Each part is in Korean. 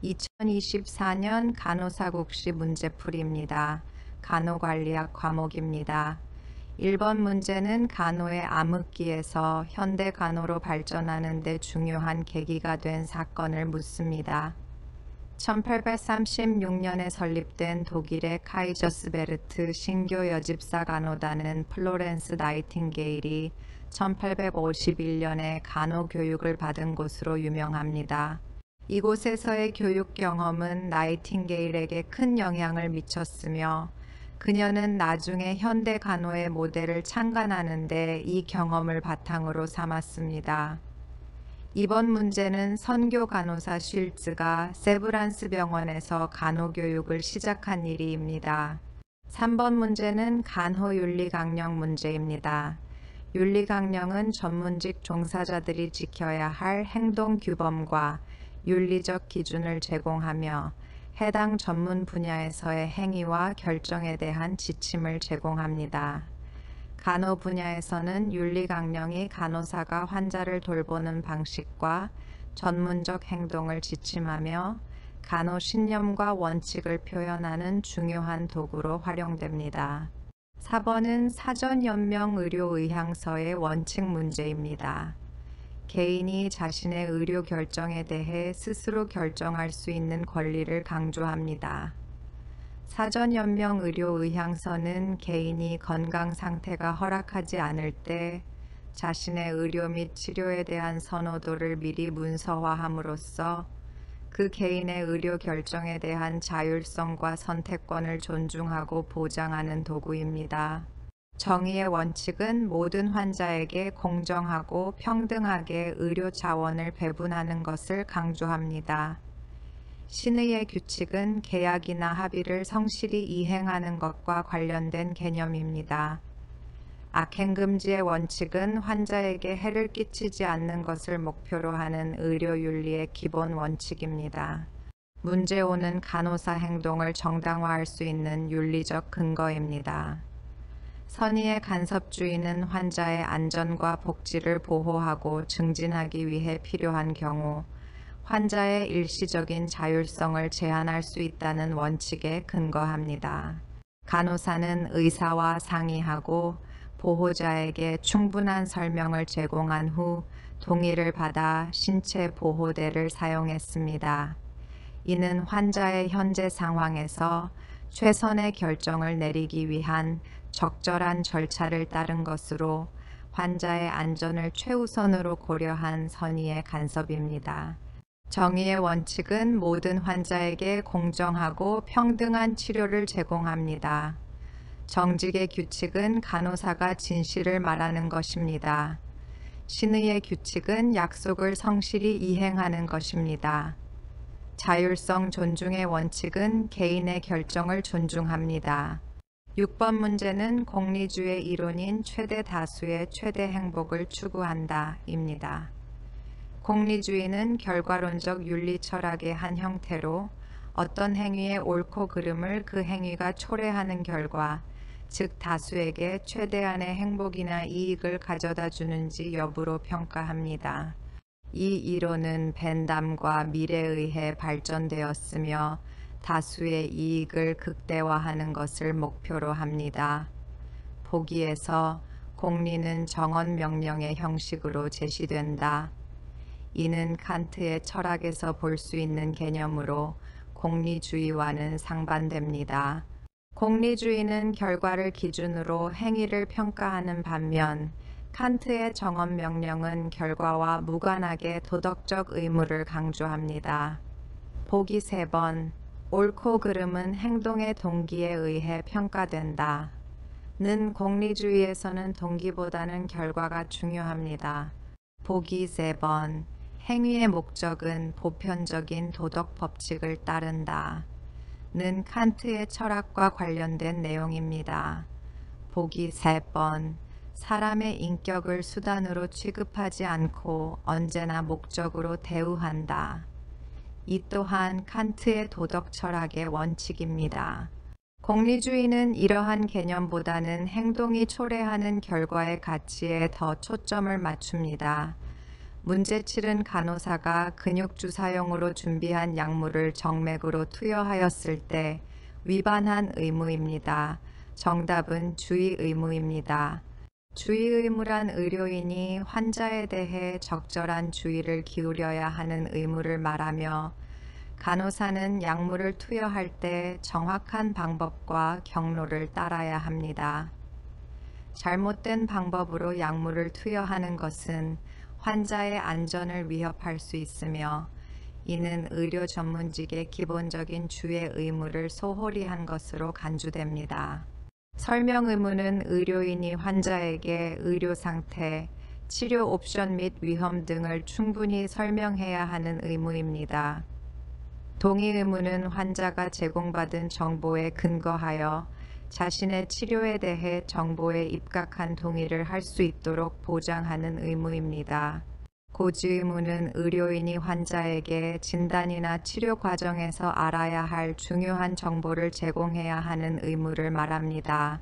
2024년 간호사국시 문제풀이입니다. 간호관리학 과목입니다. 1번 문제는 간호의 암흑기에서 현대 간호로 발전하는 데 중요한 계기가 된 사건을 묻습니다. 1836년에 설립된 독일의 카이저스베르트 신교 여집사 간호단은 플로렌스 나이팅게일이 1851년에 간호 교육을 받은 곳으로 유명합니다. 이곳에서의 교육 경험은 나이팅게일에게 큰 영향을 미쳤으며 그녀는 나중에 현대 간호의 모델을 창간하는 데 이 경험을 바탕으로 삼았습니다. 이번 문제는 선교 간호사 쉴츠가 세브란스 병원에서 간호교육을 시작한 일이입니다. 3번 문제는 간호윤리강령 문제입니다. 윤리강령은 전문직 종사자들이 지켜야 할 행동규범과 윤리적 기준을 제공하며 해당 전문 분야에서의 행위와 결정에 대한 지침을 제공합니다. 간호 분야에서는 윤리강령이 간호사가 환자를 돌보는 방식과 전문적 행동을 지침하며 간호 신념과 원칙을 표현하는 중요한 도구로 활용됩니다. 4번은 사전연명의료의향서의 원칙 문제입니다. 개인이 자신의 의료 결정에 대해 스스로 결정할 수 있는 권리를 강조합니다. 사전연명의료의향서는 개인이 건강 상태가 허락하지 않을 때 자신의 의료 및 치료에 대한 선호도를 미리 문서화함으로써 그 개인의 의료 결정에 대한 자율성과 선택권을 존중하고 보장하는 도구입니다. 정의의 원칙은 모든 환자에게 공정하고 평등하게 의료 자원을 배분하는 것을 강조합니다. 신의의 규칙은 계약이나 합의를 성실히 이행하는 것과 관련된 개념입니다. 악행금지의 원칙은 환자에게 해를 끼치지 않는 것을 목표로 하는 의료윤리의 기본 원칙입니다. 문제 5는 간호사 행동을 정당화할 수 있는 윤리적 근거입니다. 선의의 간섭주의는 환자의 안전과 복지를 보호하고 증진하기 위해 필요한 경우 환자의 일시적인 자율성을 제한할 수 있다는 원칙에 근거합니다. 간호사는 의사와 상의하고 보호자에게 충분한 설명을 제공한 후 동의를 받아 신체 보호대를 사용했습니다. 이는 환자의 현재 상황에서 최선의 결정을 내리기 위한 적절한 절차를 따른 것으로 환자의 안전을 최우선으로 고려한 선의의 간섭입니다. 정의의 원칙은 모든 환자에게 공정하고 평등한 치료를 제공합니다. 정직의 규칙은 간호사가 진실을 말하는 것입니다. 신의의 규칙은 약속을 성실히 이행하는 것입니다. 자율성 존중의 원칙은 개인의 결정을 존중합니다. 6번 문제는 공리주의 이론인 최대 다수의 최대 행복을 추구한다 입니다. 공리주의는 결과론적 윤리 철학의 한 형태로 어떤 행위의 옳고 그름을 그 행위가 초래하는 결과, 즉 다수에게 최대한의 행복이나 이익을 가져다 주는지 여부로 평가합니다. 이 이론은 벤담과 밀에 의해 발전되었으며 다수의 이익을 극대화하는 것을 목표로 합니다. 보기에서 공리는 정언명령의 형식으로 제시된다. 이는 칸트의 철학에서 볼 수 있는 개념으로 공리주의와는 상반됩니다. 공리주의는 결과를 기준으로 행위를 평가하는 반면 칸트의 정언명령은 결과와 무관하게 도덕적 의무를 강조합니다. 보기 3번 옳고 그름은 행동의 동기에 의해 평가된다. 는 공리주의에서는 동기보다는 결과가 중요합니다. 보기 3번 행위의 목적은 보편적인 도덕 법칙을 따른다. 는 칸트의 철학과 관련된 내용입니다. 보기 3번 사람의 인격을 수단으로 취급하지 않고 언제나 목적으로 대우한다. 이 또한 칸트의 도덕 철학의 원칙입니다. 공리주의는 이러한 개념보다는 행동이 초래하는 결과의 가치에 더 초점을 맞춥니다. 문제 7은 간호사가 근육주 사용으로 준비한 약물을 정맥으로 투여하였을 때 위반한 의무입니다. 정답은 주의 의무입니다. 주의 의무란 의료인이 환자에 대해 적절한 주의를 기울여야 하는 의무를 말하며 간호사는 약물을 투여할 때 정확한 방법과 경로를 따라야 합니다. 잘못된 방법으로 약물을 투여하는 것은 환자의 안전을 위협할 수 있으며 이는 의료 전문직의 기본적인 주의 의무를 소홀히 한 것으로 간주됩니다. 설명 의무는 의료인이 환자에게 의료 상태, 치료 옵션 및 위험 등을 충분히 설명해야 하는 의무입니다. 동의 의무는 환자가 제공받은 정보에 근거하여 자신의 치료에 대해 정보에 입각한 동의를 할 수 있도록 보장하는 의무입니다. 고지 의무는 의료인이 환자에게 진단이나 치료 과정에서 알아야 할 중요한 정보를 제공해야 하는 의무를 말합니다.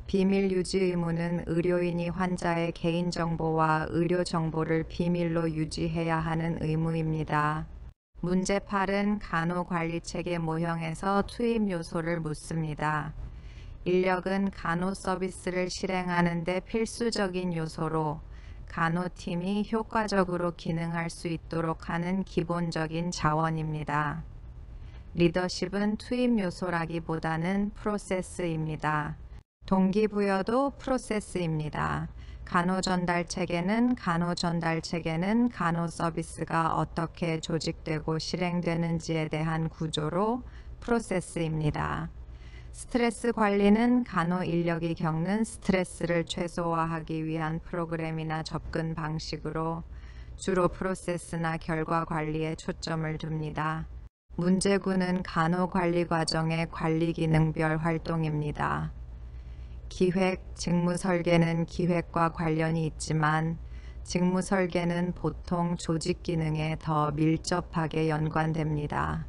비밀 유지 의무는 의료인이 환자의 개인정보와 의료정보를 비밀로 유지해야 하는 의무입니다. 문제 8은 간호관리체계 모형에서 투입 요소를 묻습니다. 인력은 간호 서비스를 실행하는 데 필수적인 요소로 간호팀이 효과적으로 기능할 수 있도록 하는 기본적인 자원입니다. 리더십은 투입 요소라기보다는 프로세스입니다. 동기부여도 프로세스입니다. 간호전달체계는 간호서비스가 어떻게 조직되고 실행되는지에 대한 구조로 프로세스입니다. 스트레스 관리는 간호 인력이 겪는 스트레스를 최소화하기 위한 프로그램이나 접근 방식으로 주로 프로세스나 결과 관리에 초점을 둡니다. 문제 9는 간호 관리 과정의 관리 기능별 활동입니다. 기획, 직무 설계는 기획과 관련이 있지만 직무 설계는 보통 조직 기능에 더 밀접하게 연관됩니다.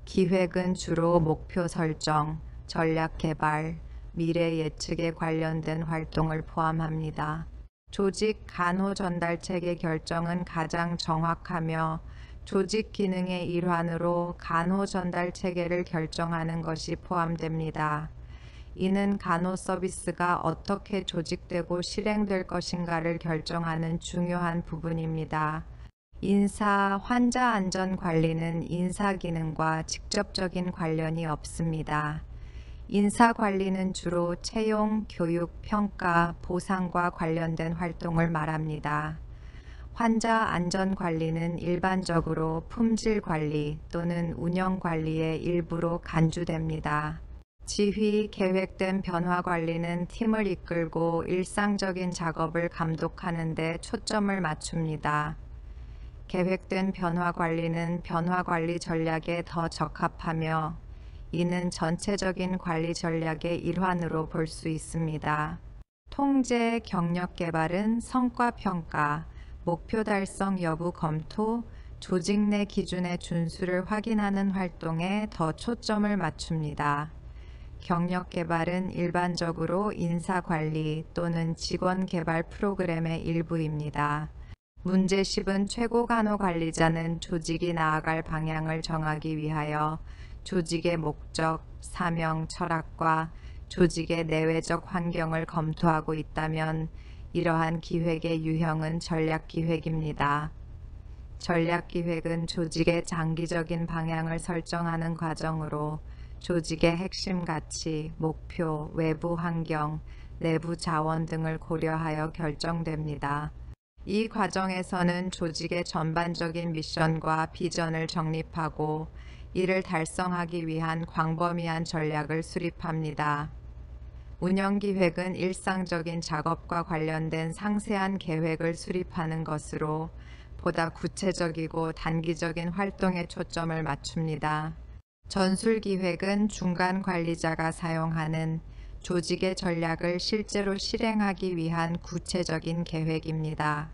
기획은 주로 목표 설정, 전략 개발, 미래 예측에 관련된 활동을 포함합니다. 조직 간호 전달 체계 결정은 가장 정확하며 조직 기능의 일환으로 간호 전달 체계를 결정하는 것이 포함됩니다. 이는 간호 서비스가 어떻게 조직되고 실행될 것인가를 결정하는 중요한 부분입니다. 인사, 환자 안전 관리는 인사 기능과 직접적인 관련이 없습니다. 인사 관리는 주로 채용, 교육, 평가, 보상과 관련된 활동을 말합니다. 환자 안전 관리는 일반적으로 품질 관리 또는 운영 관리의 일부로 간주됩니다. 지휘, 계획된 변화 관리는 팀을 이끌고 일상적인 작업을 감독하는 데 초점을 맞춥니다. 계획된 변화 관리는 변화 관리 전략에 더 적합하며 이는 전체적인 관리 전략의 일환으로 볼 수 있습니다. 통제, 경력 개발은 성과 평가, 목표 달성 여부 검토, 조직 내 기준의 준수를 확인하는 활동에 더 초점을 맞춥니다. 경력 개발은 일반적으로 인사 관리 또는 직원 개발 프로그램의 일부입니다. 문제 10은 최고 간호 관리자는 조직이 나아갈 방향을 정하기 위하여 조직의 목적, 사명, 철학과 조직의 내외적 환경을 검토하고 있다면 이러한 기획의 유형은 전략기획입니다. 전략기획은 조직의 장기적인 방향을 설정하는 과정으로 조직의 핵심 가치, 목표, 외부 환경, 내부 자원 등을 고려하여 결정됩니다. 이 과정에서는 조직의 전반적인 미션과 비전을 정립하고 이를 달성하기 위한 광범위한 전략을 수립합니다. 운영기획은 일상적인 작업과 관련된 상세한 계획을 수립하는 것으로 보다 구체적이고 단기적인 활동에 초점을 맞춥니다. 전술기획은 중간 관리자가 사용하는 조직의 전략을 실제로 실행하기 위한 구체적인 계획입니다.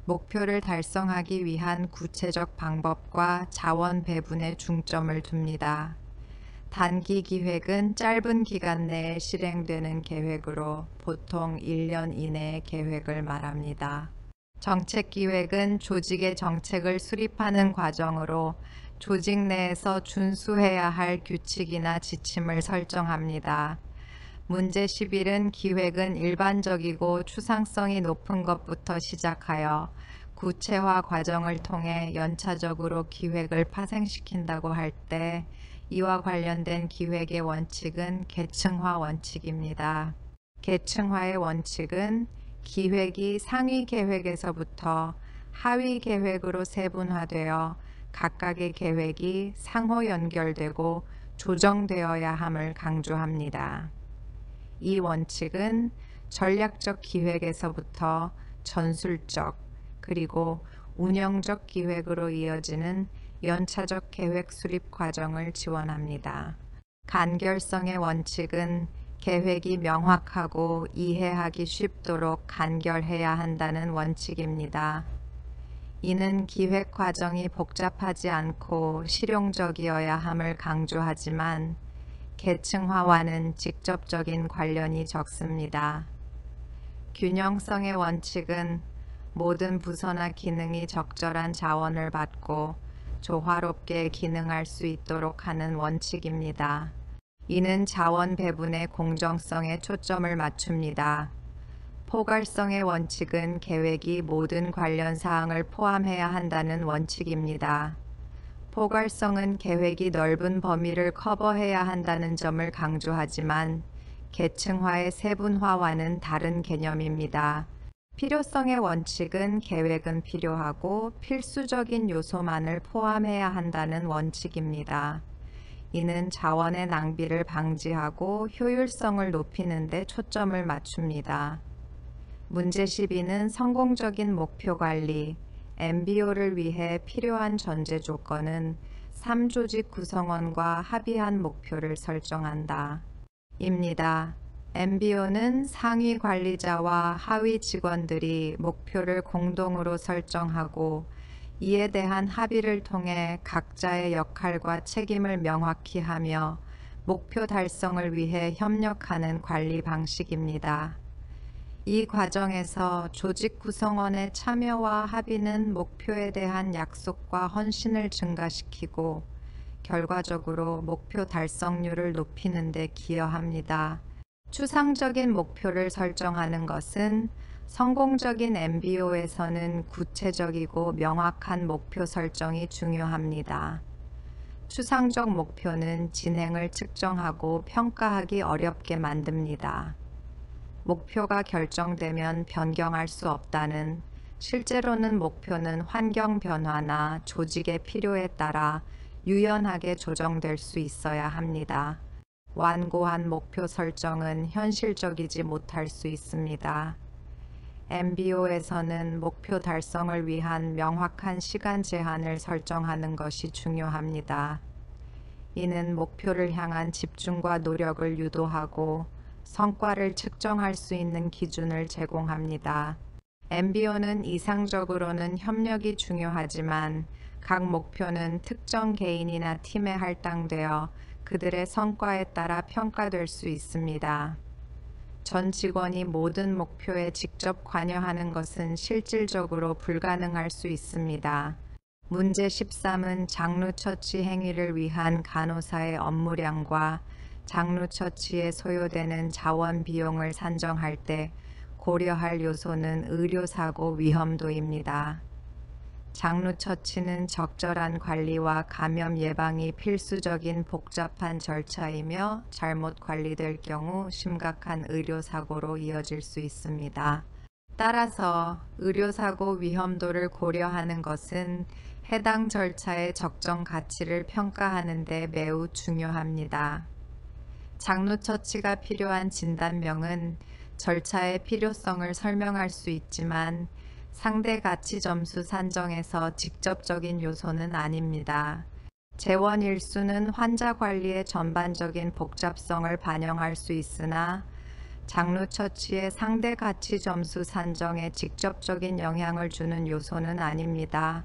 목표를 달성하기 위한 구체적 방법과 자원 배분에 중점을 둡니다. 단기 기획은 짧은 기간 내에 실행되는 계획으로 보통 1년 이내의 계획을 말합니다. 정책기획은 조직의 정책을 수립하는 과정으로 조직 내에서 준수해야 할 규칙이나 지침을 설정합니다. 문제 11은 기획은 일반적이고 추상성이 높은 것부터 시작하여 구체화 과정을 통해 연차적으로 기획을 파생시킨다고 할 때 이와 관련된 기획의 원칙은 계층화 원칙입니다. 계층화의 원칙은 기획이 상위 계획에서부터 하위 계획으로 세분화되어 각각의 계획이 상호 연결되고 조정되어야 함을 강조합니다. 이 원칙은 전략적 기획에서부터 전술적 그리고 운영적 기획으로 이어지는 연차적 계획 수립 과정을 지원합니다. 간결성의 원칙은 계획이 명확하고 이해하기 쉽도록 간결해야 한다는 원칙입니다. 이는 기획 과정이 복잡하지 않고 실용적이어야 함을 강조하지만 계층화와는 직접적인 관련이 적습니다. 균형성의 원칙은 모든 부서나 기능이 적절한 자원을 받고 조화롭게 기능할 수 있도록 하는 원칙입니다. 이는 자원 배분의 공정성에 초점을 맞춥니다. 포괄성의 원칙은 계획이 모든 관련 사항을 포함해야 한다는 원칙입니다. 포괄성은 계획이 넓은 범위를 커버해야 한다는 점을 강조하지만 계층화의 세분화와는 다른 개념입니다. 필요성의 원칙은 계획은 필요하고 필수적인 요소만을 포함해야 한다는 원칙입니다. 이는 자원의 낭비를 방지하고 효율성을 높이는 데 초점을 맞춥니다. 문제 12는 성공적인 목표 관리, MBO를 위해 필요한 전제 조건은 3조직 구성원과 합의한 목표를 설정한다. 입니다. MBO는 상위 관리자와 하위 직원들이 목표를 공동으로 설정하고 이에 대한 합의를 통해 각자의 역할과 책임을 명확히 하며 목표 달성을 위해 협력하는 관리 방식입니다. 이 과정에서 조직 구성원의 참여와 합의는 목표에 대한 약속과 헌신을 증가시키고 결과적으로 목표 달성률을 높이는 데 기여합니다. 추상적인 목표를 설정하는 것은 성공적인 MBO에서는 구체적이고 명확한 목표 설정이 중요합니다. 추상적 목표는 진행을 측정하고 평가하기 어렵게 만듭니다. 목표가 결정되면 변경할 수 없다는, 실제로는 목표는 환경 변화나 조직의 필요에 따라 유연하게 조정될 수 있어야 합니다. 완고한 목표 설정은 현실적이지 못할 수 있습니다. MBO에서는 목표 달성을 위한 명확한 시간 제한을 설정하는 것이 중요합니다. 이는 목표를 향한 집중과 노력을 유도하고 성과를 측정할 수 있는 기준을 제공합니다. MBO는 이상적으로는 협력이 중요하지만 각 목표는 특정 개인이나 팀에 할당되어 그들의 성과에 따라 평가될 수 있습니다. 전 직원이 모든 목표에 직접 관여하는 것은 실질적으로 불가능할 수 있습니다. 문제 13은 장루처치 행위를 위한 간호사의 업무량과 장루처치에 소요되는 자원 비용을 산정할 때 고려할 요소는 의료사고 위험도입니다. 장루처치는 적절한 관리와 감염 예방이 필수적인 복잡한 절차이며 잘못 관리될 경우 심각한 의료사고로 이어질 수 있습니다. 따라서 의료사고 위험도를 고려하는 것은 해당 절차의 적정 가치를 평가하는 데 매우 중요합니다. 장루처치가 필요한 진단명은 절차의 필요성을 설명할 수 있지만 상대 가치 점수 산정에서 직접적인 요소는 아닙니다. 재원 일수는 환자 관리의 전반적인 복잡성을 반영할 수 있으나 장루처치의 상대 가치 점수 산정에 직접적인 영향을 주는 요소는 아닙니다.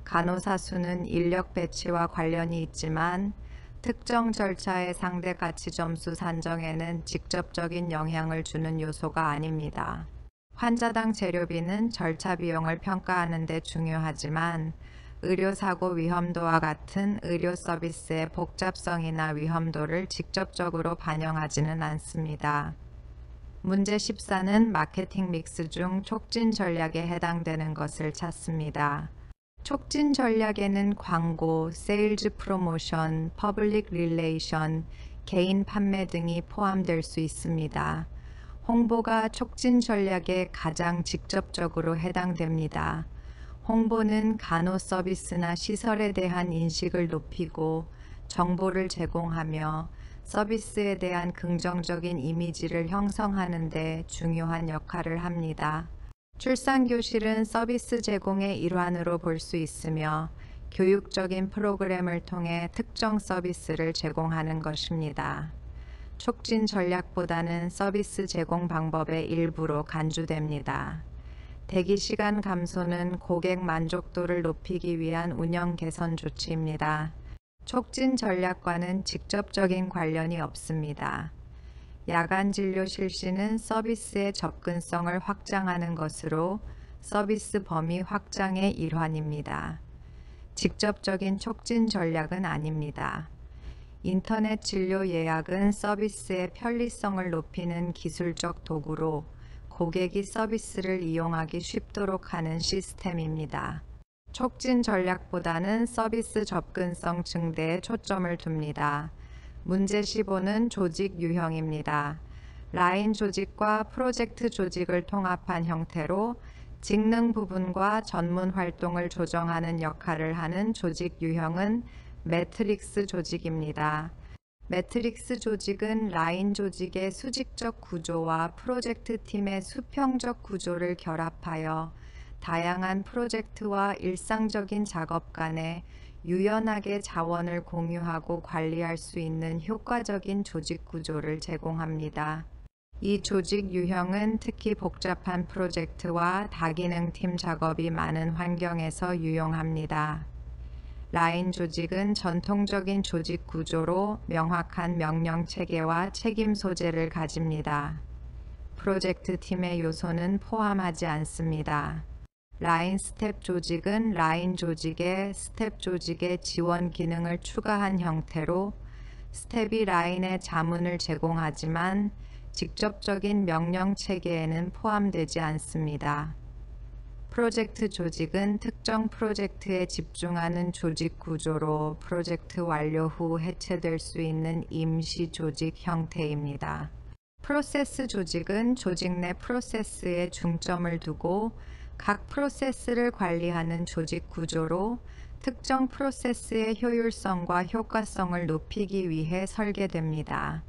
간호사 수는 인력 배치와 관련이 있지만 특정 절차의 상대 가치 점수 산정에는 직접적인 영향을 주는 요소가 아닙니다. 환자당 재료비는 절차 비용을 평가하는 데 중요하지만 의료사고 위험도와 같은 의료 서비스의 복잡성이나 위험도를 직접적으로 반영하지는 않습니다. 문제 14는 마케팅 믹스 중 촉진 전략에 해당되는 것을 찾습니다. 촉진 전략에는 광고, 세일즈 프로모션, 퍼블릭 릴레이션, 개인 판매 등이 포함될 수 있습니다. 홍보가 촉진 전략에 가장 직접적으로 해당됩니다. 홍보는 간호 서비스나 시설에 대한 인식을 높이고 정보를 제공하며 서비스에 대한 긍정적인 이미지를 형성하는 데 중요한 역할을 합니다. 출산교실은 서비스 제공의 일환으로 볼 수 있으며 교육적인 프로그램을 통해 특정 서비스를 제공하는 것입니다. 촉진 전략보다는 서비스 제공 방법의 일부로 간주됩니다. 대기시간 감소는 고객 만족도를 높이기 위한 운영 개선 조치입니다. 촉진 전략과는 직접적인 관련이 없습니다. 야간 진료 실시는 서비스의 접근성을 확장하는 것으로 서비스 범위 확장의 일환입니다. 직접적인 촉진 전략은 아닙니다. 인터넷 진료 예약은 서비스의 편리성을 높이는 기술적 도구로 고객이 서비스를 이용하기 쉽도록 하는 시스템입니다. 촉진 전략보다는 서비스 접근성 증대에 초점을 둡니다. 문제 15는 조직 유형입니다. 라인 조직과 프로젝트 조직을 통합한 형태로 직능 부분과 전문 활동을 조정하는 역할을 하는 조직 유형은 매트릭스 조직입니다. 매트릭스 조직은 라인 조직의 수직적 구조와 프로젝트 팀의 수평적 구조를 결합하여 다양한 프로젝트와 일상적인 작업 간에 유연하게 자원을 공유하고 관리할 수 있는 효과적인 조직 구조를 제공합니다. 이 조직 유형은 특히 복잡한 프로젝트와 다기능 팀 작업이 많은 환경에서 유용합니다. 라인 조직은 전통적인 조직 구조로 명확한 명령 체계와 책임 소재를 가집니다. 프로젝트 팀의 요소는 포함하지 않습니다. 라인 스텝 조직은 라인 조직에 스텝 조직의 지원 기능을 추가한 형태로 스텝이 라인에 자문을 제공하지만 직접적인 명령 체계에는 포함되지 않습니다. 프로젝트 조직은 특정 프로젝트에 집중하는 조직 구조로 프로젝트 완료 후 해체될 수 있는 임시 조직 형태입니다. 프로세스 조직은 조직 내 프로세스에 중점을 두고 각 프로세스를 관리하는 조직 구조로 특정 프로세스의 효율성과 효과성을 높이기 위해 설계됩니다.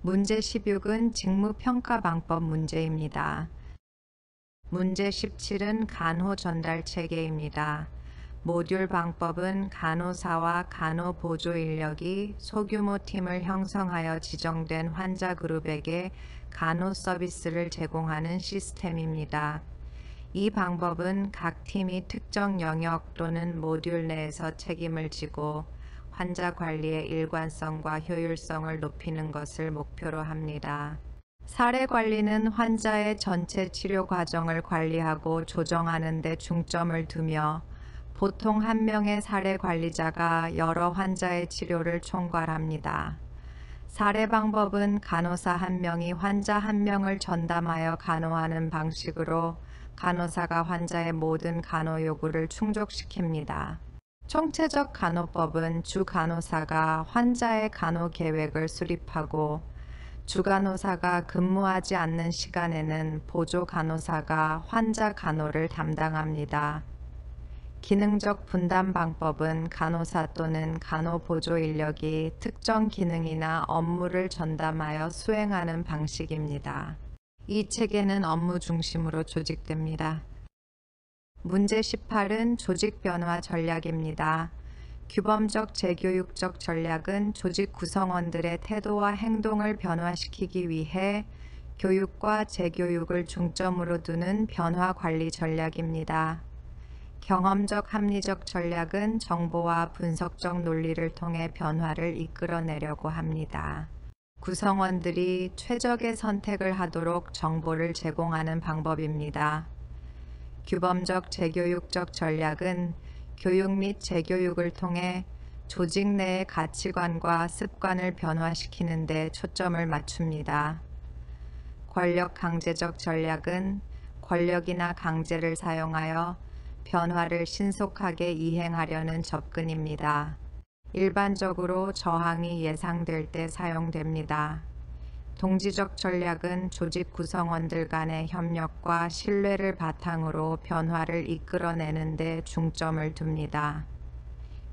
문제 16은 직무평가 방법 문제입니다. 문제 17은 간호 전달 체계입니다. 모듈 방법은 간호사와 간호보조 인력이 소규모 팀을 형성하여 지정된 환자 그룹에게 간호 서비스를 제공하는 시스템입니다. 이 방법은 각 팀이 특정 영역 또는 모듈 내에서 책임을 지고 환자 관리의 일관성과 효율성을 높이는 것을 목표로 합니다. 사례 관리는 환자의 전체 치료 과정을 관리하고 조정하는 데 중점을 두며 보통 한 명의 사례 관리자가 여러 환자의 치료를 총괄합니다. 사례 방법은 간호사 한 명이 환자 한 명을 전담하여 간호하는 방식으로 간호사가 환자의 모든 간호 요구를 충족시킵니다. 총체적 간호법은 주 간호사가 환자의 간호 계획을 수립하고 주 간호사가 근무하지 않는 시간에는 보조 간호사가 환자 간호를 담당합니다. 기능적 분담 방법은 간호사 또는 간호보조 인력이 특정 기능이나 업무를 전담하여 수행하는 방식입니다. 이 체계는 업무 중심으로 조직됩니다. 문제 18은 조직 변화 전략입니다. 규범적 재교육적 전략은 조직 구성원들의 태도와 행동을 변화시키기 위해 교육과 재교육을 중점으로 두는 변화 관리 전략입니다. 경험적 합리적 전략은 정보와 분석적 논리를 통해 변화를 이끌어내려고 합니다. 구성원들이 최적의 선택을 하도록 정보를 제공하는 방법입니다. 규범적 재교육적 전략은 교육 및 재교육을 통해 조직 내의 가치관과 습관을 변화시키는 데 초점을 맞춥니다. 권력 강제적 전략은 권력이나 강제를 사용하여 변화를 신속하게 이행하려는 접근입니다. 일반적으로 저항이 예상될 때 사용됩니다. 동지적 전략은 조직 구성원들 간의 협력과 신뢰를 바탕으로 변화를 이끌어내는 데 중점을 둡니다.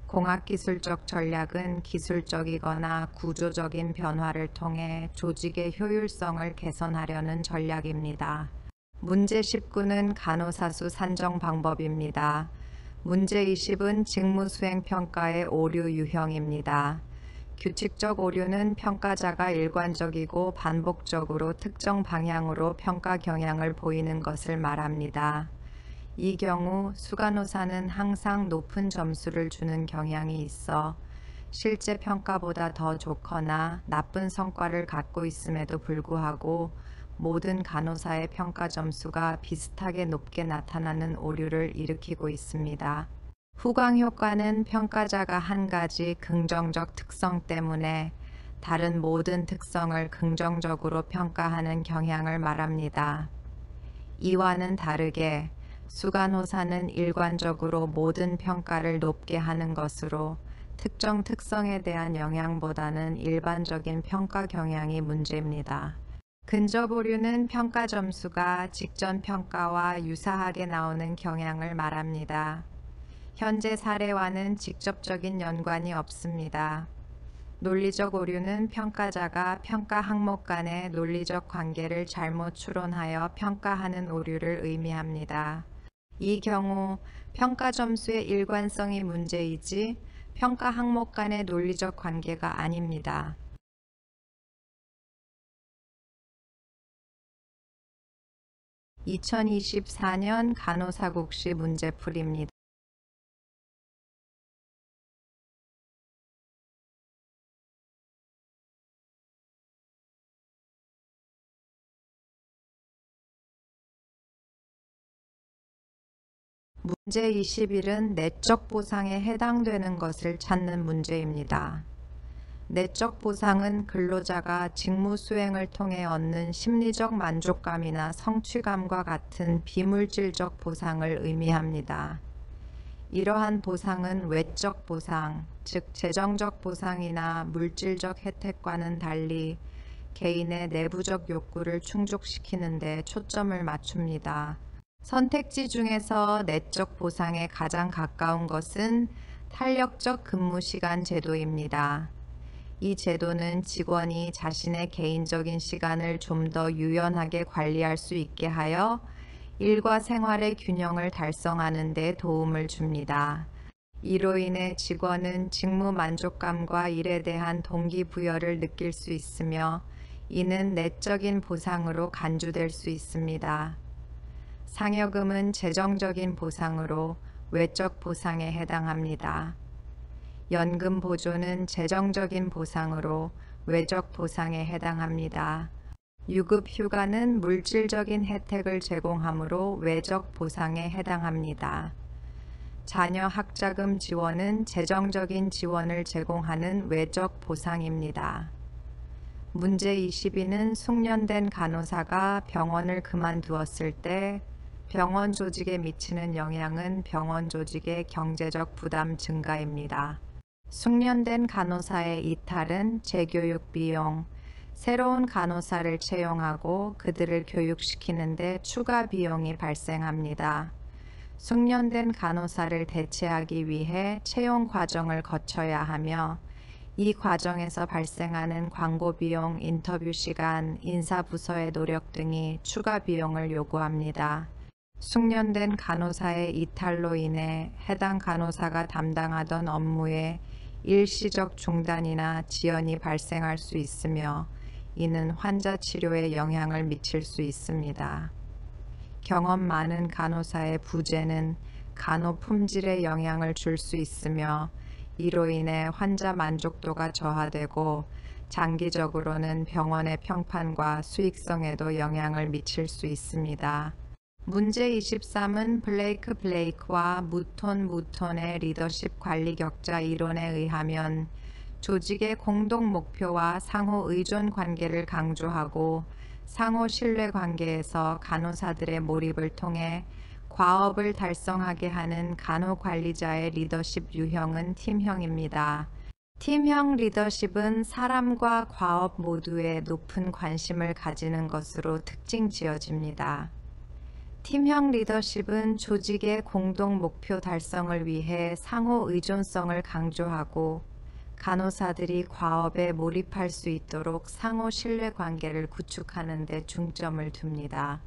공학기술적 전략은 기술적이거나 구조적인 변화를 통해 조직의 효율성을 개선하려는 전략입니다. 문제 19는 간호사수 산정 방법입니다. 문제 20은 직무수행평가의 오류 유형입니다. 규칙적 오류는 평가자가 일관적이고 반복적으로 특정 방향으로 평가 경향을 보이는 것을 말합니다. 이 경우 수간호사는 항상 높은 점수를 주는 경향이 있어 실제 평가보다 더 좋거나 나쁜 성과를 갖고 있음에도 불구하고 모든 간호사의 평가 점수가 비슷하게 높게 나타나는 오류를 일으키고 있습니다. 후광 효과는 평가자가 한 가지 긍정적 특성 때문에 다른 모든 특성을 긍정적으로 평가하는 경향을 말합니다. 이와는 다르게 수간호사는 일관적으로 모든 평가를 높게 하는 것으로 특정 특성에 대한 영향보다는 일반적인 평가 경향이 문제입니다. 근접 오류는 평가 점수가 직전 평가와 유사하게 나오는 경향을 말합니다. 현재 사례와는 직접적인 연관이 없습니다. 논리적 오류는 평가자가 평가 항목 간의 논리적 관계를 잘못 추론하여 평가하는 오류를 의미합니다. 이 경우 평가 점수의 일관성이 문제이지 평가 항목 간의 논리적 관계가 아닙니다. 2024년 간호사국시 문제풀이입니다. 문제 21은 내적 보상에 해당되는 것을 찾는 문제입니다. 내적 보상은 근로자가 직무 수행을 통해 얻는 심리적 만족감이나 성취감과 같은 비물질적 보상을 의미합니다. 이러한 보상은 외적 보상, 즉 재정적 보상이나 물질적 혜택과는 달리 개인의 내부적 욕구를 충족시키는 데 초점을 맞춥니다. 선택지 중에서 내적 보상에 가장 가까운 것은 탄력적 근무시간 제도입니다. 이 제도는 직원이 자신의 개인적인 시간을 좀 더 유연하게 관리할 수 있게 하여 일과 생활의 균형을 달성하는 데 도움을 줍니다. 이로 인해 직원은 직무 만족감과 일에 대한 동기부여를 느낄 수 있으며 이는 내적인 보상으로 간주될 수 있습니다. 상여금은 재정적인 보상으로 외적 보상에 해당합니다. 연금 보조는 재정적인 보상으로 외적 보상에 해당합니다. 유급 휴가는 물질적인 혜택을 제공하므로 외적 보상에 해당합니다. 자녀 학자금 지원은 재정적인 지원을 제공하는 외적 보상입니다. 문제 22는 숙련된 간호사가 병원을 그만두었을 때 병원 조직에 미치는 영향은 병원 조직의 경제적 부담 증가입니다. 숙련된 간호사의 이탈은 재교육 비용, 새로운 간호사를 채용하고 그들을 교육시키는 데 추가 비용이 발생합니다. 숙련된 간호사를 대체하기 위해 채용 과정을 거쳐야 하며 이 과정에서 발생하는 광고 비용, 인터뷰 시간, 인사부서의 노력 등이 추가 비용을 요구합니다. 숙련된 간호사의 이탈로 인해 해당 간호사가 담당하던 업무에 일시적 중단이나 지연이 발생할 수 있으며 이는 환자 치료에 영향을 미칠 수 있습니다. 경험 많은 간호사의 부재는 간호 품질에 영향을 줄 수 있으며 이로 인해 환자 만족도가 저하되고 장기적으로는 병원의 평판과 수익성에도 영향을 미칠 수 있습니다. 문제 23은 블레이크와 무톤의 리더십 관리 격자 이론에 의하면 조직의 공동 목표와 상호 의존 관계를 강조하고 상호 신뢰 관계에서 간호사들의 몰입을 통해 과업을 달성하게 하는 간호관리자의 리더십 유형은 팀형입니다. 팀형 리더십은 사람과 과업 모두에 높은 관심을 가지는 것으로 특징 지어집니다. 팀형 리더십은 조직의 공동 목표 달성을 위해 상호 의존성을 강조하고 간호사들이 과업에 몰입할 수 있도록 상호 신뢰 관계를 구축하는 데 중점을 둡니다.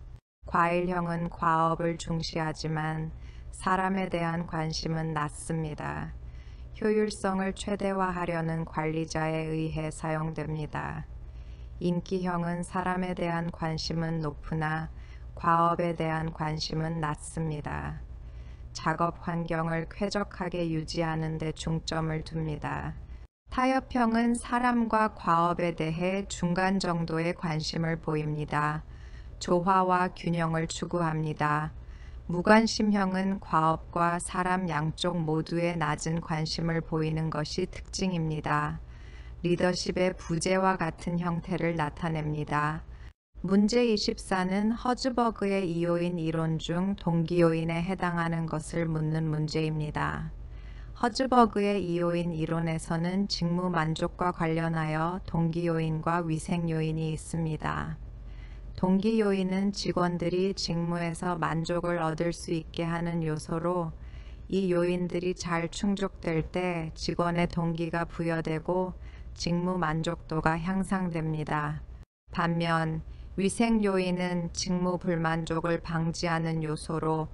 과일형은 과업을 중시하지만 사람에 대한 관심은 낮습니다. 효율성을 최대화하려는 관리자에 의해 사용됩니다. 인기형은 사람에 대한 관심은 높으나 과업에 대한 관심은 낮습니다. 작업 환경을 쾌적하게 유지하는 데 중점을 둡니다. 타협형은 사람과 과업에 대해 중간 정도의 관심을 보입니다. 조화와 균형을 추구합니다. 무관심형은 과업과 사람 양쪽 모두에 낮은 관심을 보이는 것이 특징입니다. 리더십의 부재와 같은 형태를 나타냅니다. 문제 24는 허즈버그의 이요인 이론 중 동기요인에 해당하는 것을 묻는 문제입니다. 허즈버그의 이요인 이론에서는 직무 만족과 관련하여 동기요인과 위생요인이 있습니다. 동기요인은 직원들이 직무에서 만족을 얻을 수 있게 하는 요소로 이 요인들이 잘 충족될 때 직원의 동기가 부여되고 직무 만족도가 향상됩니다. 반면 위생 요인은 직무 불만족을 방지하는 요소로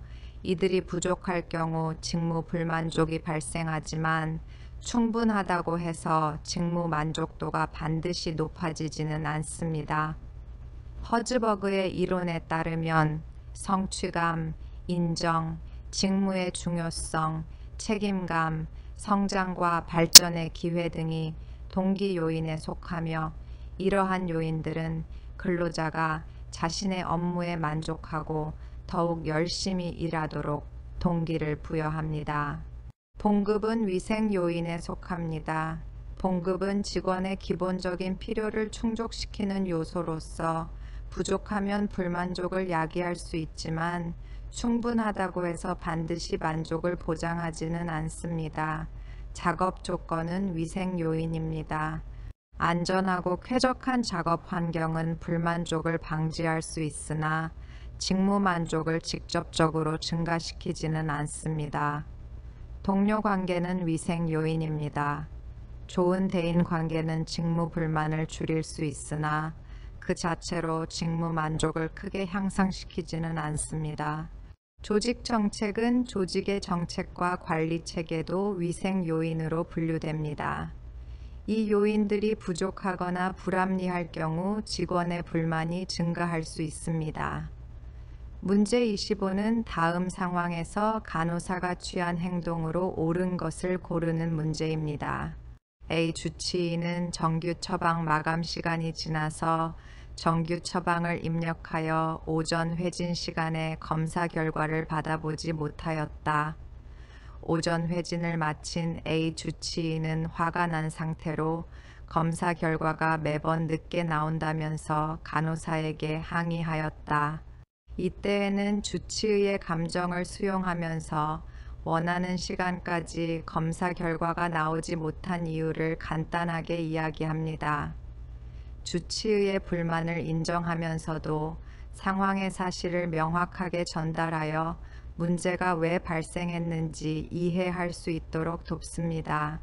이들이 부족할 경우 직무 불만족이 발생하지만 충분하다고 해서 직무 만족도가 반드시 높아지지는 않습니다. 허즈버그의 이론에 따르면 성취감, 인정, 직무의 중요성, 책임감, 성장과 발전의 기회 등이 동기 요인에 속하며 이러한 요인들은 근로자가 자신의 업무에 만족하고 더욱 열심히 일하도록 동기를 부여합니다. 봉급은 위생 요인에 속합니다. 봉급은 직원의 기본적인 필요를 충족시키는 요소로서 부족하면 불만족을 야기할 수 있지만 충분하다고 해서 반드시 만족을 보장하지는 않습니다. 작업 조건은 위생 요인입니다. 안전하고 쾌적한 작업 환경은 불만족을 방지할 수 있으나 직무 만족을 직접적으로 증가시키지는 않습니다. 동료 관계는 위생 요인입니다. 좋은 대인 관계는 직무 불만을 줄일 수 있으나 그 자체로 직무 만족을 크게 향상시키지는 않습니다. 조직 정책은 조직의 정책과 관리 체계도 위생 요인으로 분류됩니다. 이 요인들이 부족하거나 불합리할 경우 직원의 불만이 증가할 수 있습니다. 문제 25는 다음 상황에서 간호사가 취한 행동으로 옳은 것을 고르는 문제입니다. A. 주치의는 정규 처방 마감 시간이 지나서 정규 처방을 입력하여 오전 회진 시간에 검사 결과를 받아보지 못하였다. 오전 회진을 마친 A 주치의는 화가 난 상태로 검사 결과가 매번 늦게 나온다면서 간호사에게 항의하였다. 이때에는 주치의의 감정을 수용하면서 원하는 시간까지 검사 결과가 나오지 못한 이유를 간단하게 이야기합니다. 주치의의 불만을 인정하면서도 상황의 사실을 명확하게 전달하여 문제가 왜 발생했는지 이해할 수 있도록 돕습니다.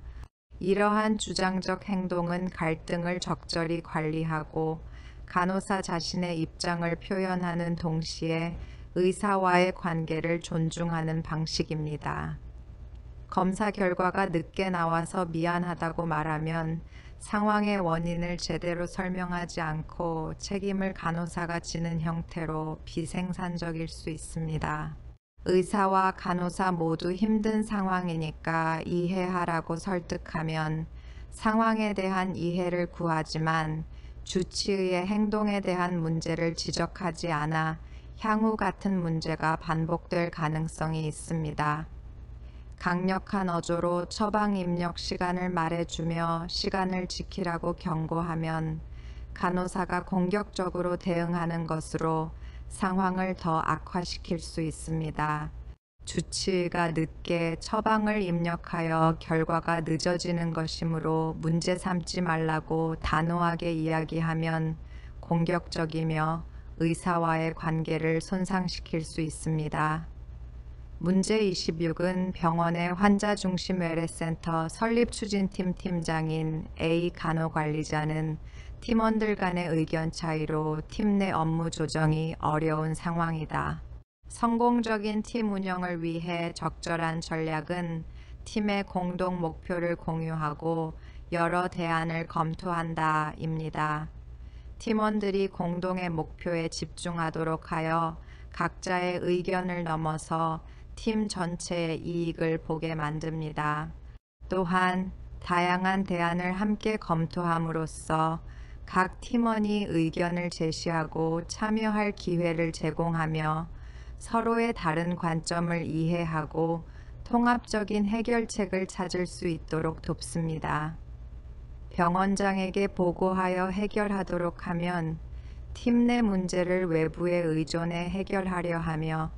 이러한 주장적 행동은 갈등을 적절히 관리하고 간호사 자신의 입장을 표현하는 동시에 의사와의 관계를 존중하는 방식입니다. 검사 결과가 늦게 나와서 미안하다고 말하면 상황의 원인을 제대로 설명하지 않고 책임을 간호사가 지는 형태로 비생산적일 수 있습니다. 의사와 간호사 모두 힘든 상황이니까 이해하라고 설득하면 상황에 대한 이해를 구하지만 주치의의 행동에 대한 문제를 지적하지 않아 향후 같은 문제가 반복될 가능성이 있습니다. 강력한 어조로 처방 입력 시간을 말해주며 시간을 지키라고 경고하면 간호사가 공격적으로 대응하는 것으로 상황을 더 악화시킬 수 있습니다. 주치의가 늦게 처방을 입력하여 결과가 늦어지는 것이므로 문제 삼지 말라고 단호하게 이야기하면 공격적이며 의사와의 관계를 손상시킬 수 있습니다. 문제 26은 병원의 환자중심 외래센터 설립추진팀 팀장인 A 간호관리자는 팀원들 간의 의견 차이로 팀 내 업무 조정이 어려운 상황이다. 성공적인 팀 운영을 위해 적절한 전략은 팀의 공동 목표를 공유하고 여러 대안을 검토한다 입니다. 팀원들이 공동의 목표에 집중하도록 하여 각자의 의견을 넘어서 팀 전체의 이익을 보게 만듭니다. 또한 다양한 대안을 함께 검토함으로써 각 팀원이 의견을 제시하고 참여할 기회를 제공하며 서로의 다른 관점을 이해하고 통합적인 해결책을 찾을 수 있도록 돕습니다. 병원장에게 보고하여 해결하도록 하면 팀 내 문제를 외부에 의존해 해결하려 하며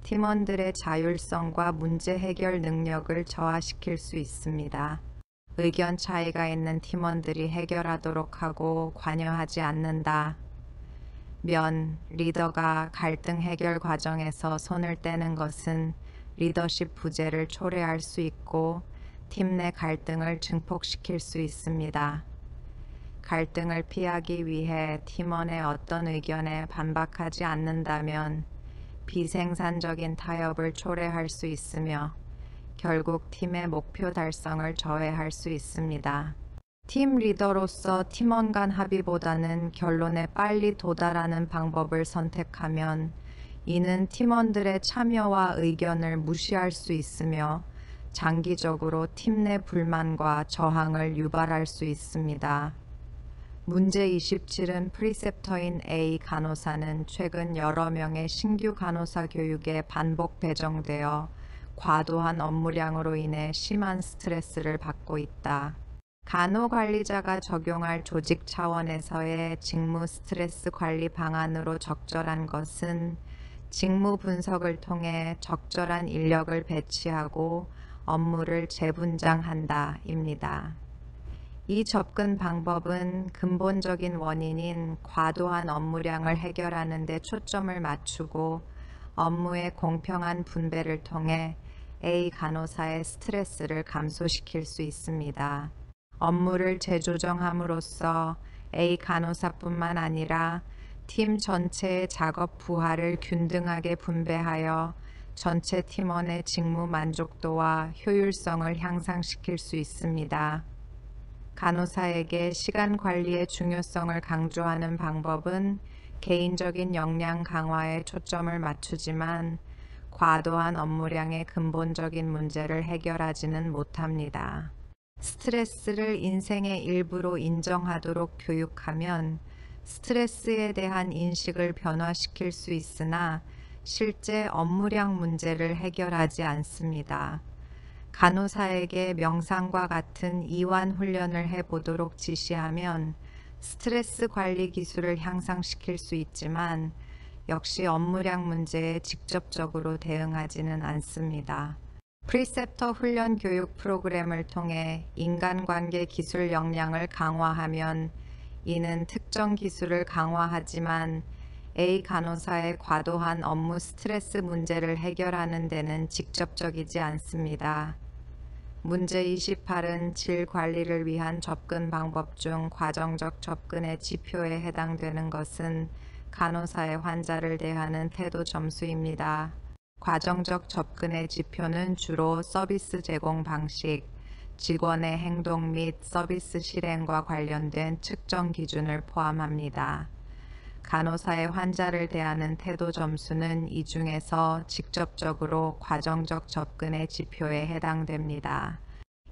팀원들의 자율성과 문제 해결 능력을 저하시킬 수 있습니다. 의견 차이가 있는 팀원들이 해결하도록 하고 관여하지 않는다. 면 리더가 갈등 해결 과정에서 손을 떼는 것은 리더십 부재를 초래할 수 있고 팀 내 갈등을 증폭시킬 수 있습니다. 갈등을 피하기 위해 팀원의 어떤 의견에 반박하지 않는다면 비생산적인 타협을 초래할 수 있으며 결국 팀의 목표 달성을 저해할 수 있습니다. 팀 리더로서 팀원 간 합의보다는 결론에 빨리 도달하는 방법을 선택하면 이는 팀원들의 참여와 의견을 무시할 수 있으며 장기적으로 팀 내 불만과 저항을 유발할 수 있습니다. 문제 27은 프리셉터인 A 간호사는 최근 여러 명의 신규 간호사 교육에 반복 배정되어 과도한 업무량으로 인해 심한 스트레스를 받고 있다. 간호관리자가 적용할 조직 차원에서의 직무 스트레스 관리 방안으로 적절한 것은 직무 분석을 통해 적절한 인력을 배치하고 업무를 재분장한다 입니다. 이 접근 방법은 근본적인 원인인 과도한 업무량을 해결하는 데 초점을 맞추고 업무의 공평한 분배를 통해 A 간호사의 스트레스를 감소시킬 수 있습니다. 업무를 재조정함으로써 A 간호사뿐만 아니라 팀 전체의 작업 부하를 균등하게 분배하여 전체 팀원의 직무 만족도와 효율성을 향상시킬 수 있습니다. 간호사에게 시간 관리의 중요성을 강조하는 방법은 개인적인 역량 강화에 초점을 맞추지만 과도한 업무량의 근본적인 문제를 해결하지는 못합니다. 스트레스를 인생의 일부로 인정하도록 교육하면 스트레스에 대한 인식을 변화시킬 수 있으나 실제 업무량 문제를 해결하지 않습니다. 간호사에게 명상과 같은 이완 훈련을 해보도록 지시하면 스트레스 관리 기술을 향상시킬 수 있지만 역시 업무량 문제에 직접적으로 대응하지는 않습니다. 프리셉터 훈련 교육 프로그램을 통해 인간관계 기술 역량을 강화하면 이는 특정 기술을 강화하지만 A 간호사의 과도한 업무 스트레스 문제를 해결하는 데는 직접적이지 않습니다. 문제 28은 질 관리를 위한 접근 방법 중 과정적 접근의 지표에 해당되는 것은 간호사의 환자를 대하는 태도 점수입니다. 과정적 접근의 지표는 주로 서비스 제공 방식, 직원의 행동 및 서비스 실행과 관련된 측정 기준을 포함합니다. 간호사의 환자를 대하는 태도 점수는 이 중에서 직접적으로 과정적 접근의 지표에 해당됩니다.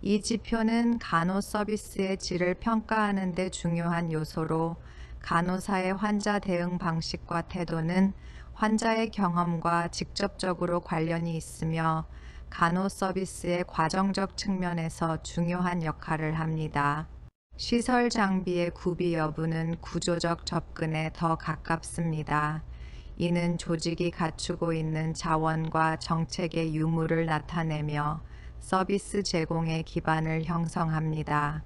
이 지표는 간호 서비스의 질을 평가하는 데 중요한 요소로 간호사의 환자 대응 방식과 태도는 환자의 경험과 직접적으로 관련이 있으며 간호 서비스의 과정적 측면에서 중요한 역할을 합니다. 시설 장비의 구비 여부는 구조적 접근에 더 가깝습니다. 이는 조직이 갖추고 있는 자원과 정책의 유무를 나타내며 서비스 제공의 기반을 형성합니다.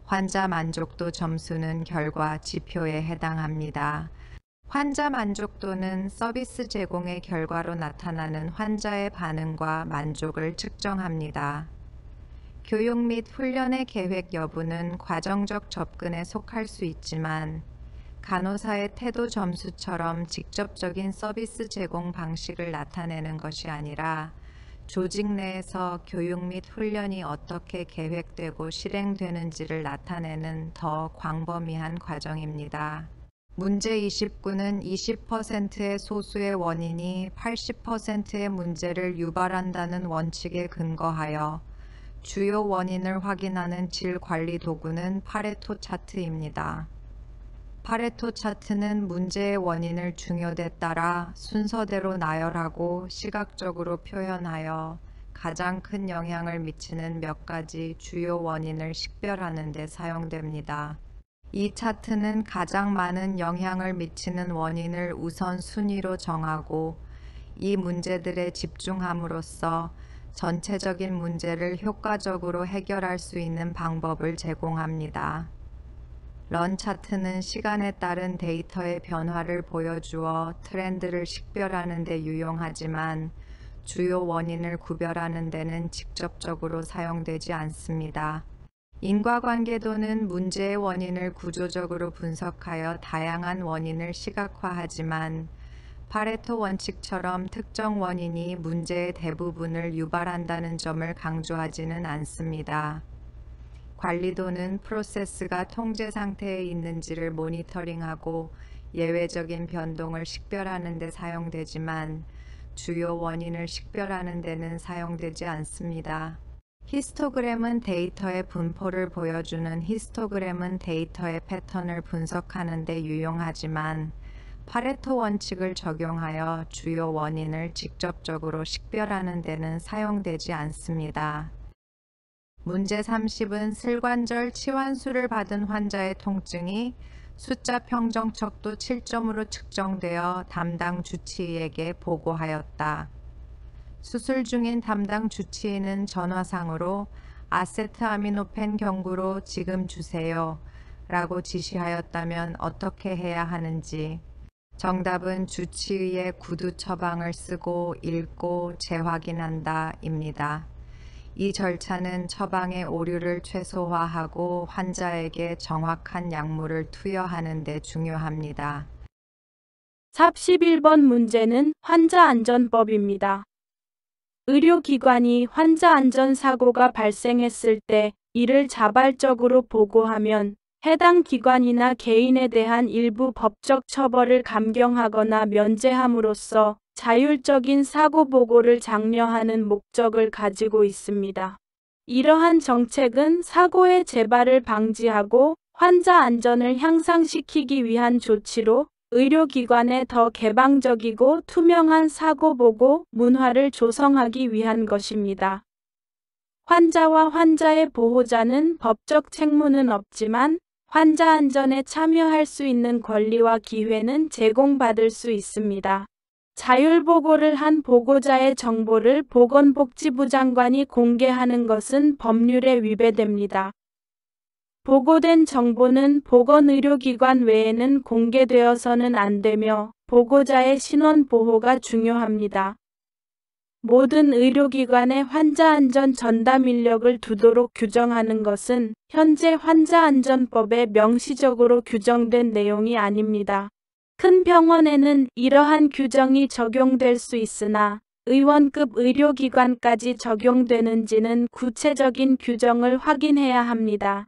환자 만족도 점수는 결과 지표에 해당합니다. 환자 만족도는 서비스 제공의 결과로 나타나는 환자의 반응과 만족을 측정합니다. 교육 및 훈련의 계획 여부는 과정적 접근에 속할 수 있지만 간호사의 태도 점수처럼 직접적인 서비스 제공 방식을 나타내는 것이 아니라 조직 내에서 교육 및 훈련이 어떻게 계획되고 실행되는지를 나타내는 더 광범위한 과정입니다. 문제 29는 20%의 소수의 원인이 80%의 문제를 유발한다는 원칙에 근거하여 주요 원인을 확인하는 질 관리 도구는 파레토 차트입니다. 파레토 차트는 문제의 원인을 중요도에 따라 순서대로 나열하고 시각적으로 표현하여 가장 큰 영향을 미치는 몇 가지 주요 원인을 식별하는 데 사용됩니다. 이 차트는 가장 많은 영향을 미치는 원인을 우선 순위로 정하고 이 문제들에 집중함으로써 전체적인 문제를 효과적으로 해결할 수 있는 방법을 제공합니다. 런 차트는 시간에 따른 데이터의 변화를 보여주어 트렌드를 식별하는 데 유용하지만 주요 원인을 구별하는 데는 직접적으로 사용되지 않습니다. 인과관계도는 문제의 원인을 구조적으로 분석하여 다양한 원인을 시각화하지만 파레토 원칙처럼 특정 원인이 문제의 대부분을 유발한다는 점을 강조하지는 않습니다. 관리도는 프로세스가 통제 상태에 있는지를 모니터링하고 예외적인 변동을 식별하는 데 사용되지만 주요 원인을 식별하는 데는 사용되지 않습니다. 히스토그램은 데이터의 분포를 보여주는 히스토그램은 데이터의 패턴을 분석하는 데 유용하지만 파레토 원칙을 적용하여 주요 원인을 직접적으로 식별하는 데는 사용되지 않습니다. 문제 30은 슬관절 치환술을 받은 환자의 통증이 숫자 평정척도 7점으로 측정되어 담당 주치의에게 보고하였다. 수술 중인 담당 주치의는 전화상으로 아세트아미노펜 경구로 지금 주세요 라고 지시하였다면 어떻게 해야 하는지. 정답은 주치의의 구두 처방을 쓰고 읽고 재확인한다 입니다. 이 절차는 처방의 오류를 최소화하고 환자에게 정확한 약물을 투여하는 데 중요합니다. 41번 문제는 환자안전법입니다. 의료기관이 환자안전사고가 발생했을 때 이를 자발적으로 보고하면 해당 기관이나 개인에 대한 일부 법적 처벌을 감경하거나 면제함으로써 자율적인 사고 보고를 장려하는 목적을 가지고 있습니다. 이러한 정책은 사고의 재발을 방지하고 환자 안전을 향상시키기 위한 조치로 의료기관에 더 개방적이고 투명한 사고 보고 문화를 조성하기 위한 것입니다. 환자와 환자의 보호자는 법적 책무는 없지만 환자 안전에 참여할 수 있는 권리와 기회는 제공받을 수 있습니다. 자율보고를 한 보고자의 정보를 보건복지부 장관이 공개하는 것은 법률에 위배됩니다. 보고된 정보는 보건의료기관 외에는 공개되어서는 안 되며 보고자의 신원 보호가 중요합니다. 모든 의료기관에 환자안전 전담 인력을 두도록 규정하는 것은 현재 환자안전법에 명시적으로 규정된 내용이 아닙니다. 큰 병원에는 이러한 규정이 적용될 수 있으나 의원급 의료기관까지 적용되는지는 구체적인 규정을 확인해야 합니다.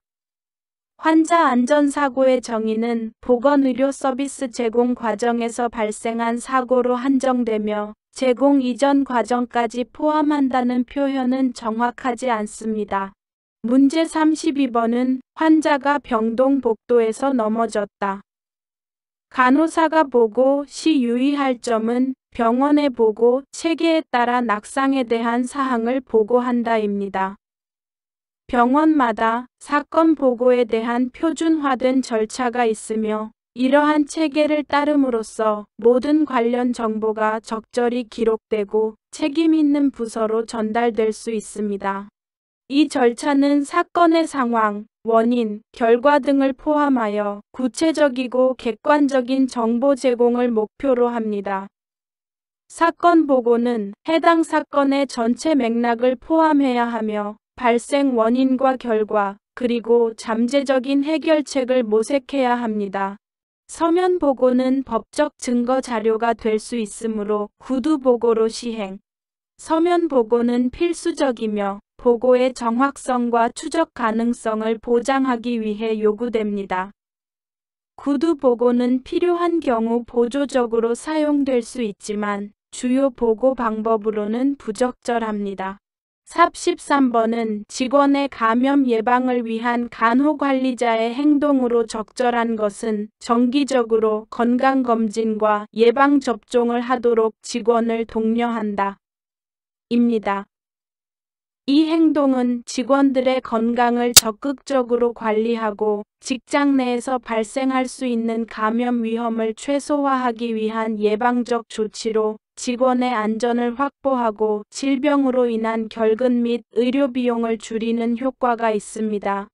환자 안전사고의 정의는 보건의료 서비스 제공 과정에서 발생한 사고로 한정되며 제공 이전 과정까지 포함한다는 표현은 정확하지 않습니다. 문제 32번은 환자가 병동 복도에서 넘어졌다. 간호사가 보고 시 유의할 점은 병원에 보고 체계에 따라 낙상에 대한 사항을 보고한다입니다. 병원마다 사건 보고에 대한 표준화된 절차가 있으며 이러한 체계를 따름으로써 모든 관련 정보가 적절히 기록되고 책임 있는 부서로 전달될 수 있습니다. 이 절차는 사건의 상황, 원인, 결과 등을 포함하여 구체적이고 객관적인 정보 제공을 목표로 합니다. 사건 보고는 해당 사건의 전체 맥락을 포함해야 하며 발생 원인과 결과, 그리고 잠재적인 해결책을 모색해야 합니다. 서면 보고는 법적 증거 자료가 될 수 있으므로 구두 보고로 시행. 서면 보고는 필수적이며 보고의 정확성과 추적 가능성을 보장하기 위해 요구됩니다. 구두 보고는 필요한 경우 보조적으로 사용될 수 있지만 주요 보고 방법으로는 부적절합니다. 삽 13번은 직원의 감염 예방을 위한 간호관리자의 행동으로 적절한 것은 정기적으로 건강검진과 예방접종을 하도록 직원을 독려한다. 입니다. 이 행동은 직원들의 건강을 적극적으로 관리하고 직장 내에서 발생할 수 있는 감염 위험을 최소화하기 위한 예방적 조치로 직원의 안전을 확보하고 질병으로 인한 결근 및 의료 비용을 줄이는 효과가 있습니다.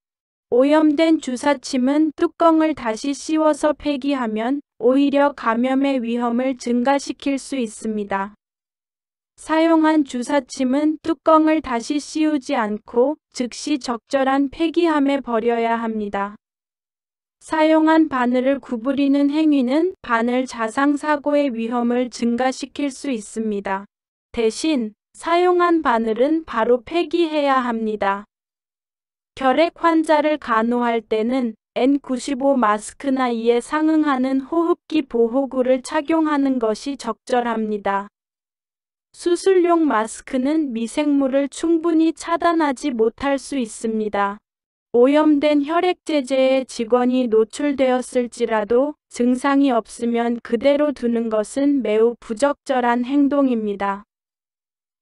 오염된 주사침은 뚜껑을 다시 씌워서 폐기하면 오히려 감염의 위험을 증가시킬 수 있습니다. 사용한 주사침은 뚜껑을 다시 씌우지 않고 즉시 적절한 폐기함에 버려야 합니다. 사용한 바늘을 구부리는 행위는 바늘 자상 사고의 위험을 증가시킬 수 있습니다. 대신 사용한 바늘은 바로 폐기해야 합니다. 결핵 환자를 간호할 때는 N95 마스크나 이에 상응하는 호흡기 보호구를 착용하는 것이 적절합니다. 수술용 마스크는 미생물을 충분히 차단하지 못할 수 있습니다. 오염된 혈액제제에 직원이 노출되었을지라도 증상이 없으면 그대로 두는 것은 매우 부적절한 행동입니다.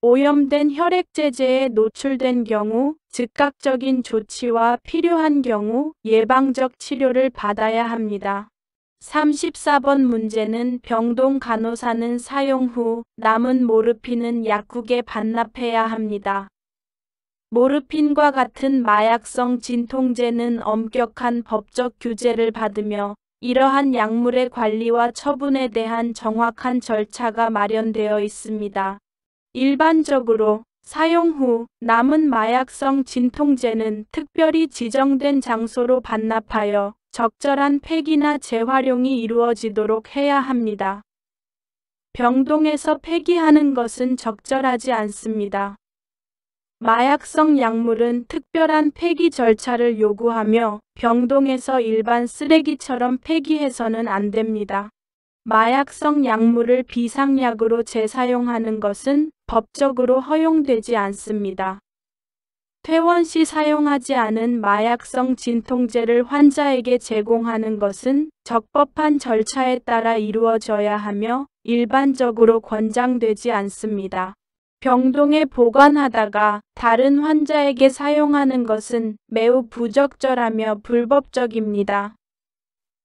오염된 혈액제제에 노출된 경우 즉각적인 조치와 필요한 경우 예방적 치료를 받아야 합니다. 34번 문제는 병동 간호사는 사용 후 남은 모르핀은 약국에 반납해야 합니다. 모르핀과 같은 마약성 진통제는 엄격한 법적 규제를 받으며 이러한 약물의 관리와 처분에 대한 정확한 절차가 마련되어 있습니다. 일반적으로 사용 후 남은 마약성 진통제는 특별히 지정된 장소로 반납하여 적절한 폐기나 재활용이 이루어지도록 해야 합니다. 병동에서 폐기하는 것은 적절하지 않습니다. 마약성 약물은 특별한 폐기 절차를 요구하며 병동에서 일반 쓰레기처럼 폐기해서는 안 됩니다. 마약성 약물을 비상약으로 재사용하는 것은 법적으로 허용되지 않습니다. 퇴원 시 사용하지 않은 마약성 진통제를 환자에게 제공하는 것은 적법한 절차에 따라 이루어져야 하며 일반적으로 권장되지 않습니다. 병동에 보관하다가 다른 환자에게 사용하는 것은 매우 부적절하며 불법적입니다.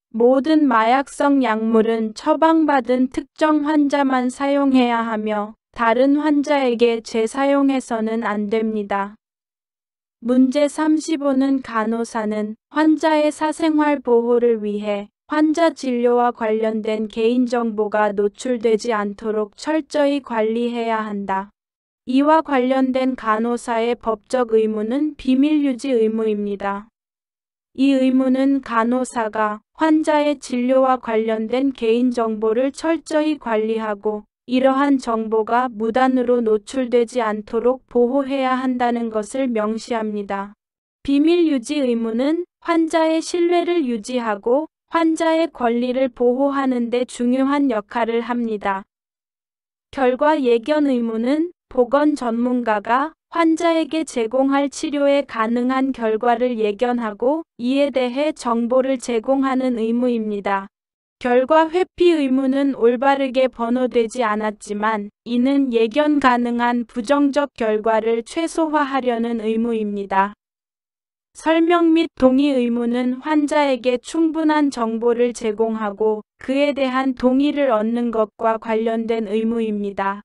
모든 마약성 약물은 처방받은 특정 환자만 사용해야 하며 다른 환자에게 재사용해서는 안 됩니다. 문제 35는 간호사는 환자의 사생활 보호를 위해 환자 진료와 관련된 개인정보가 노출되지 않도록 철저히 관리해야 한다. 이와 관련된 간호사의 법적 의무는 비밀유지 의무입니다. 이 의무는 간호사가 환자의 진료와 관련된 개인정보를 철저히 관리하고 이러한 정보가 무단으로 노출되지 않도록 보호해야 한다는 것을 명시합니다. 비밀유지 의무는 환자의 신뢰를 유지하고 환자의 권리를 보호하는 데 중요한 역할을 합니다. 결과 예견 의무는 보건 전문가가 환자에게 제공할 치료에 가능한 결과를 예견하고 이에 대해 정보를 제공하는 의무입니다. 결과 회피 의무는 올바르게 번호되지 않았지만 이는 예견 가능한 부정적 결과를 최소화하려는 의무입니다. 설명 및 동의 의무는 환자에게 충분한 정보를 제공하고 그에 대한 동의를 얻는 것과 관련된 의무입니다.